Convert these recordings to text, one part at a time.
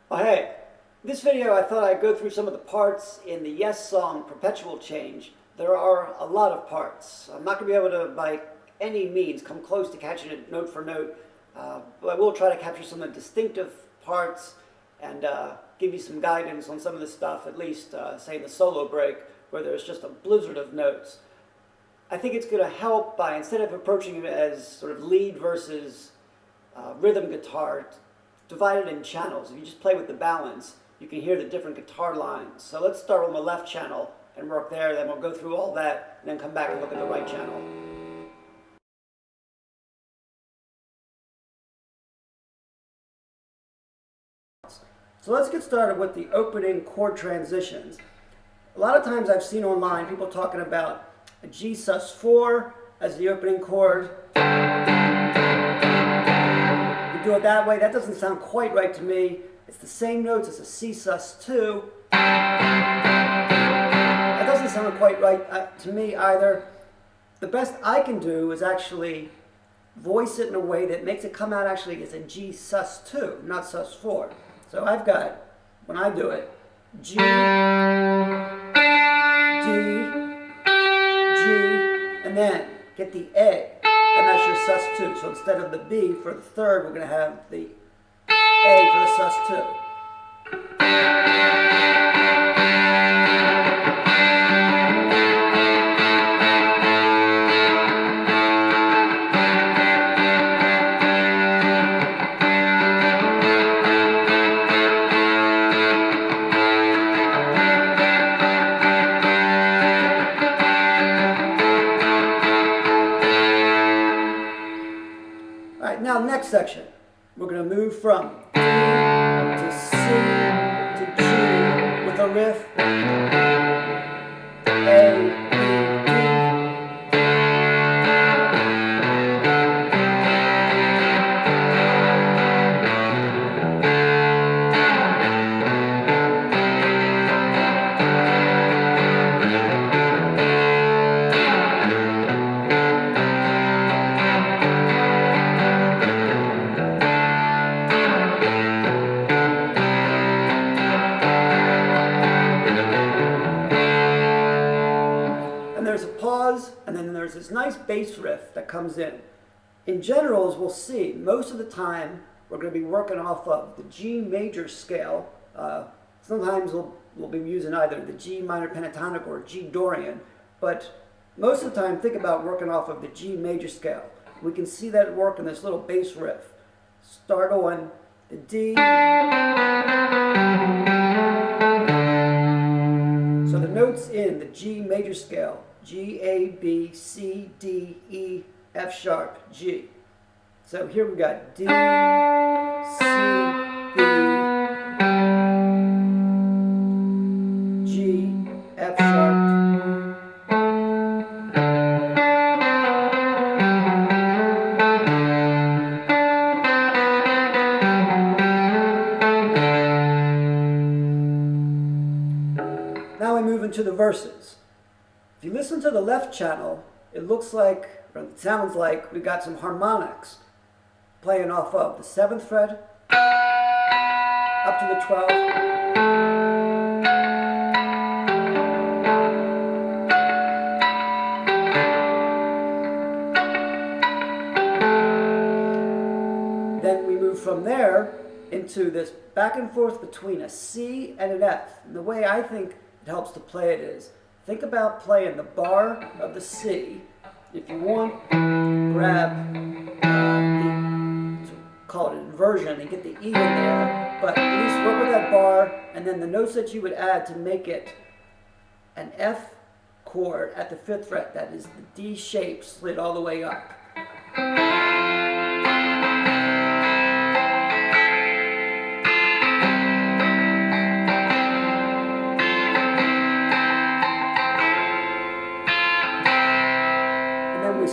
Oh, hey, this video I thought I'd go through some of the parts in the Yes song Perpetual change. There are a lot of parts. I'm not going to be able to, by any means, come close to catching it note for note, but I will try to capture some of the distinctive parts and give you some guidance on some of the stuff, at least, say, in the solo break, where there's just a blizzard of notes. I think it's going to help by, instead of approaching it as sort of lead versus rhythm guitar, divided in channels. If you just play with the balance, you can hear the different guitar lines. So let's start on the left channel and work there, then we'll go through all that, and then come back and look at the right channel. So let's get started with the opening chord transitions. A lot of times I've seen online people talking about a G sus4 as the opening chord. Do it that way. That doesn't sound quite right to me. It's the same notes as a C sus2. That doesn't sound quite right to me either. The best I can do is actually voice it in a way that makes it come out actually as a G sus2, not sus4. So I've got, when I do it, G, D, G, and then get the A. And that's your sus2. So instead of the B for the third, we're going to have the A for the sus2. Now, next section, we're going to move from D to C to G with a riff. A, B, D. There's a pause, and then there's this nice bass riff that comes in. In general, as we'll see, most of the time we're going to be working off of the G major scale. Sometimes we'll be using either the G minor pentatonic or G Dorian, but most of the time think about working off of the G major scale. We can see that work in this little bass riff. Start on the D. So the notes in the G major scale, G, A, B, C, D, E, F sharp, G. So here we got D, C, B, G, F sharp. Now we move into the verses. If you listen to the left channel, it looks like, or it sounds like, we've got some harmonics playing off of the 7th fret up to the 12th. Then we move from there into this back and forth between a C and an F. And the way I think it helps to play it is, think about playing the bar of the C. If you want, grab call it inversion and get the E in there, but at least work with that bar, and then the notes that you would add to make it an F chord at the 5th fret, that is the D shape slid all the way up.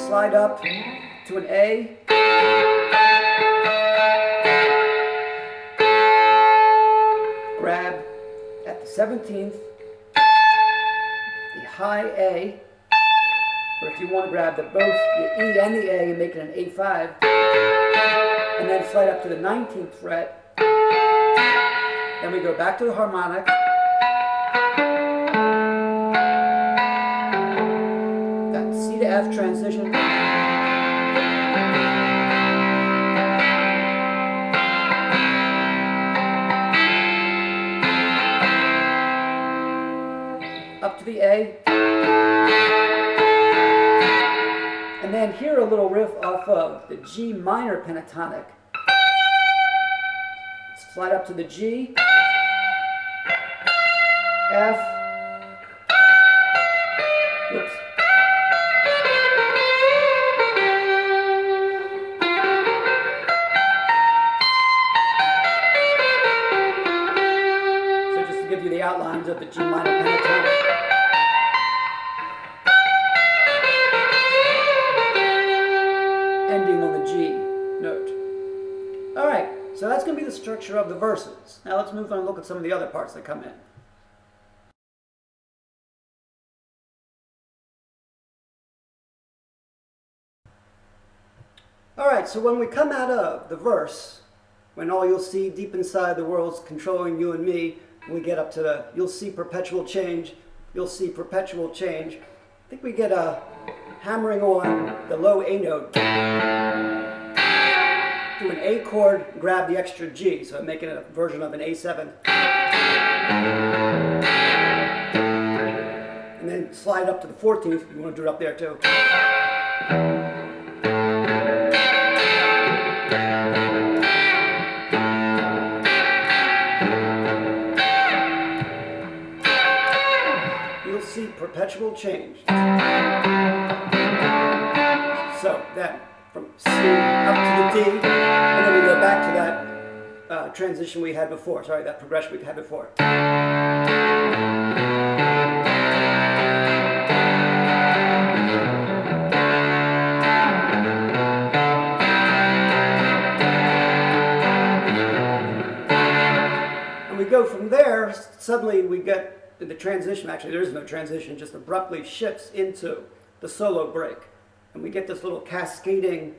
Slide up to an A. Grab at the 17th, the high A, or if you want to grab both the E and the A and make it an A5, and then slide up to the 19th fret, Then we go back to the harmonic. That C to F transition. Up to the A. And then here a little riff off of the G minor pentatonic. Slide up to the G, F, oops. So just to give you the outlines of the G minor pentatonic. Ending on the G note. All right, so that's going to be the structure of the verses. Now let's move on and look at some of the other parts that come in. All right, so when we come out of the verse, when all you'll see deep inside the world's controlling you and me, when we get up to the you'll see perpetual change, you'll see perpetual change, I think we get a hammering on the low A note. Do an A chord, grab the extra G, so I'm making a version of an A7. And then slide up to the 14th, you want to do it up there too. You'll see perpetual change. So then from C up to the D, and then we go back to that transition we had before, sorry, that progression we had before. And we go from there, suddenly we get the transition, actually there is no transition, just abruptly shifts into the solo break. And we get this little cascading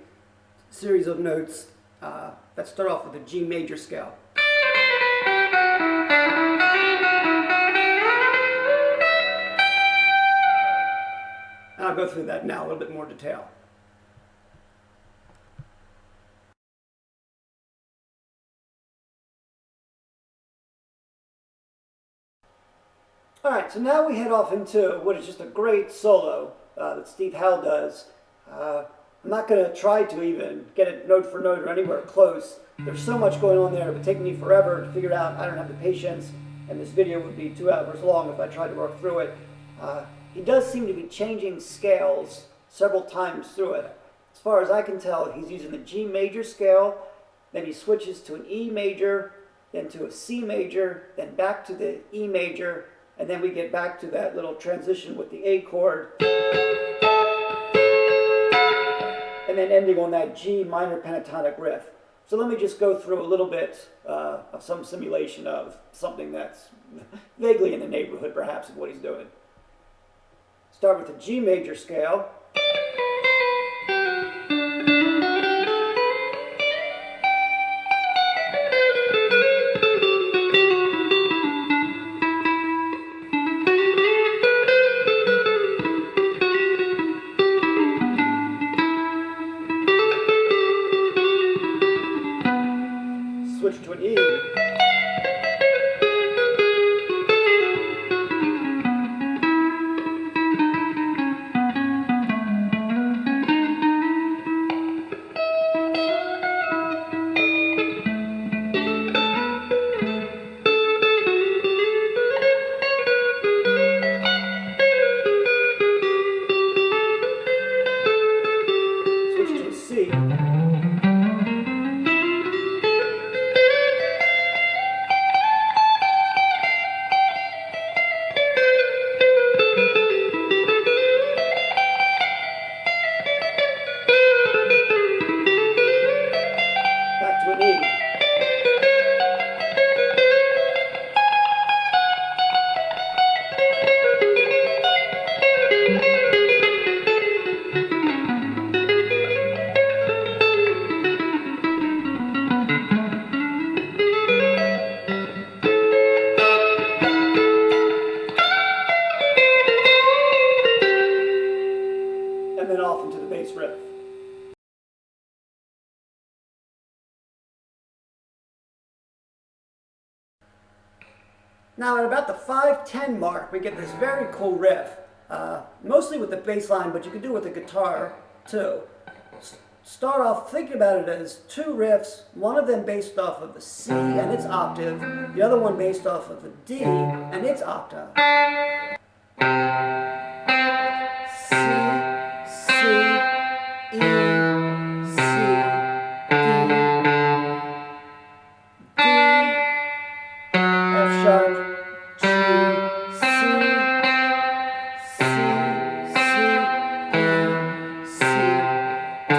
series of notes that start off with a G major scale. And I'll go through that now in a little bit more detail. All right, so now we head off into what is just a great solo that Steve Howe does. I'm not going to try to even get it note for note or anywhere close. There's so much going on there. It would take me forever to figure it out. I don't have the patience, and this video would be 2 hours long if I tried to work through it. He does seem to be changing scales several times through it. As far as I can tell, he's using the G major scale, then he switches to an E major, then to a C major, then back to the E major, and then we get back to that little transition with the A chord. And then ending on that G minor pentatonic riff. So let me just go through a little bit of some simulation of something that's vaguely in the neighborhood, perhaps, of what he's doing. Start with the G major scale. Switch to an E. Now at about the 5-10 mark, we get this very cool riff, mostly with the bass line, but you can do it with the guitar too. Start off thinking about it as two riffs, one of them based off of the C and its octave, the other one based off of the D and its octave. C, C, E, C, D, D, F sharp, G, C, C, C, E, C, D.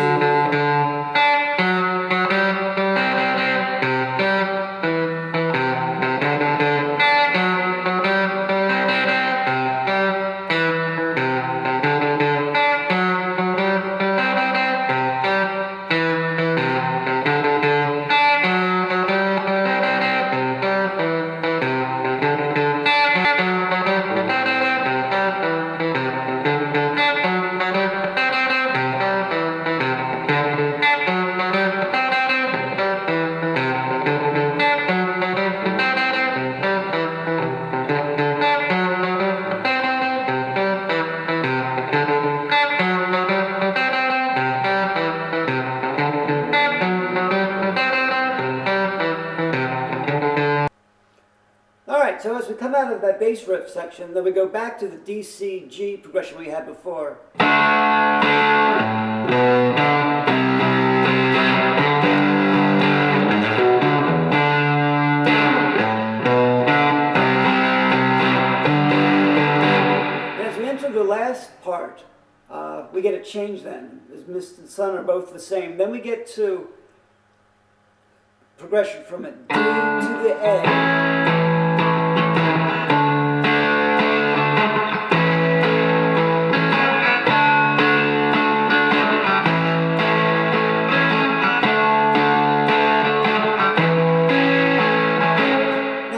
Alright, so as we come out of that bass riff section, then we go back to the D, C, G progression we had before. And as we enter the last part, we get a change then. As mist and sun are both the same. Then we get to progression from a D to the A.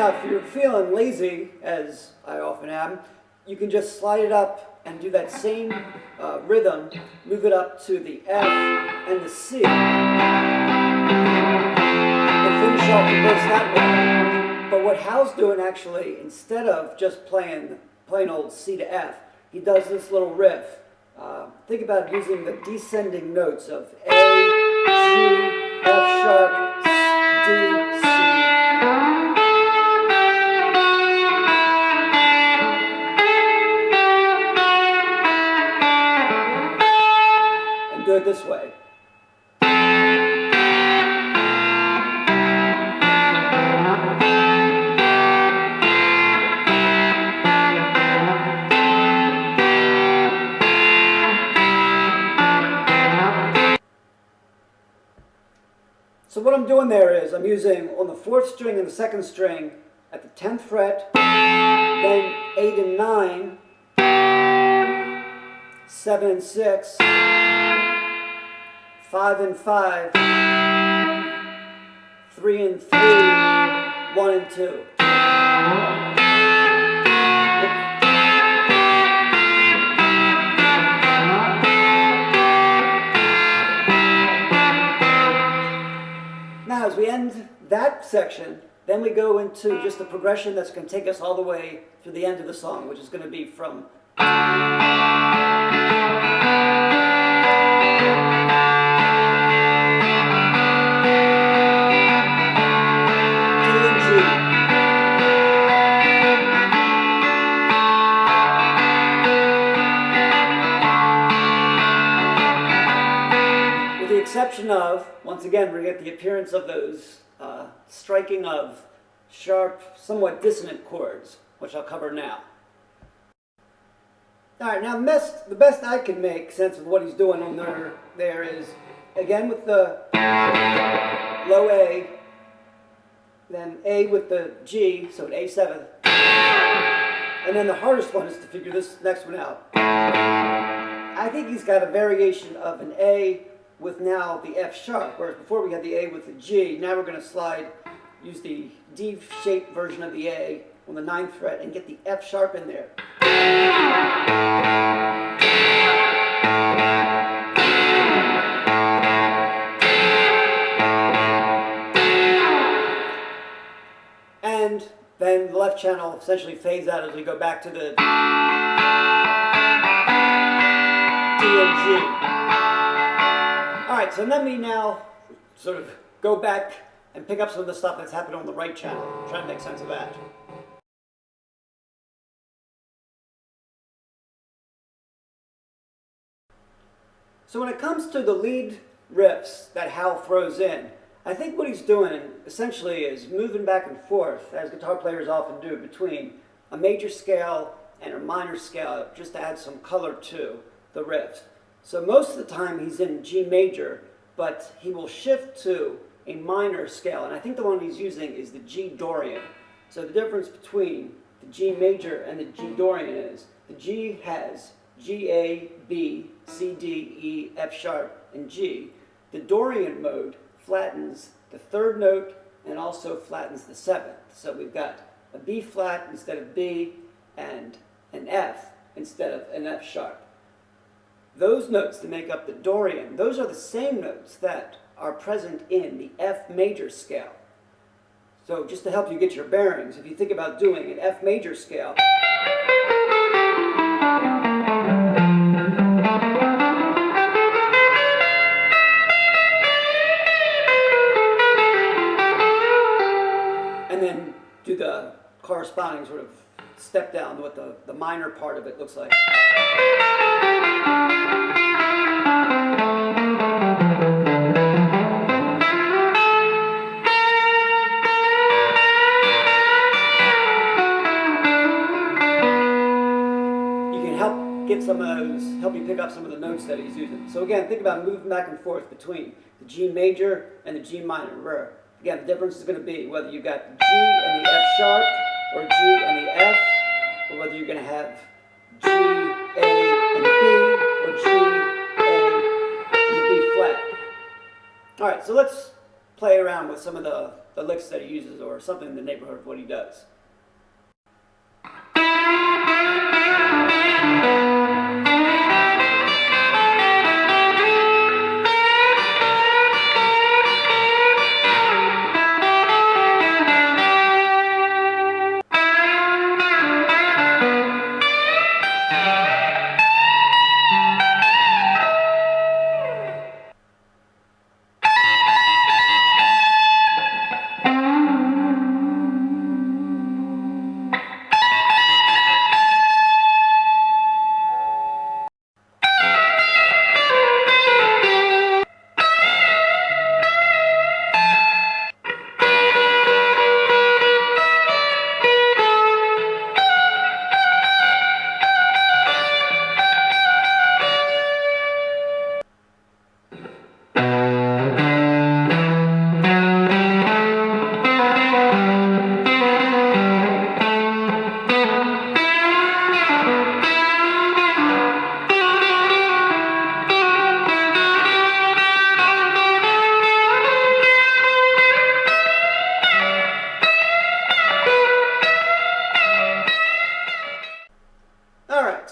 If you're feeling lazy, as I often am, you can just slide it up and do that same rhythm, move it up to the F and the C, and finish off the verse that way. But what Howe's doing actually, instead of just playing plain old C to F, he does this little riff. Think about using the descending notes of A, G, F sharp, D, C. Do it this way. So what I'm doing there is I'm using on the 4th string and the 2nd string at the 10th fret, then 8 and 9, 7 and 6, 5 and 5, 3 and 3, 1 and 2. Now as we end that section, then we go into just the progression that's going to take us all the way to the end of the song, which is going to be from exception of, once again, we get the appearance of those striking of sharp, somewhat dissonant chords, which I'll cover now. Alright, now the best I can make sense of what he's doing on there is, again with the low A, then A with the G, so an A7, and then the hardest one is to figure this next one out. I think he's got a variation of an A with now the F sharp, whereas before we had the A with the G. Now we're going to use the D-shaped version of the A on the 9th fret and get the F sharp in there. And Then the left channel essentially fades out as we go back to the D and G. Alright, so let me now sort of go back and pick up some of the stuff that's happened on the right channel. Try to make sense of that. So when it comes to the lead riffs that Howe throws in, I think what he's doing essentially is moving back and forth, as guitar players often do, between a major scale and a minor scale, just to add some color to the riff. So most of the time he's in G major, but he will shift to a minor scale, and I think the one he's using is the G Dorian. So the difference between the G major and the G Dorian is the G has G, A, B, C, D, E, F sharp, and G. The Dorian mode flattens the third note and also flattens the seventh. So we've got a B flat instead of B and an F instead of an F sharp. Those notes that make up the Dorian, those are the same notes that are present in the F major scale. So just to help you get your bearings, if you think about doing an F major scale, and then do the corresponding sort of step down, what the minor part of it looks like. You can help get some of those, help you pick up some of the notes that he's using. So again, think about moving back and forth between the G major and the G minor, where again, the difference is going to be whether you got the G and the F sharp, or G and the F, or whether you're going to have G, A, and B, or G, A, and the B flat. Alright, so let's play around with some of the licks that he uses, or something in the neighborhood of what he does.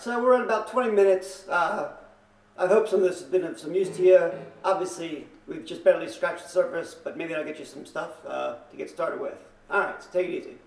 So we're at about 20 minutes. I hope some of this has been of some use to you. Obviously, we've just barely scratched the surface, but maybe I'll get you some stuff to get started with. All right, so take it easy.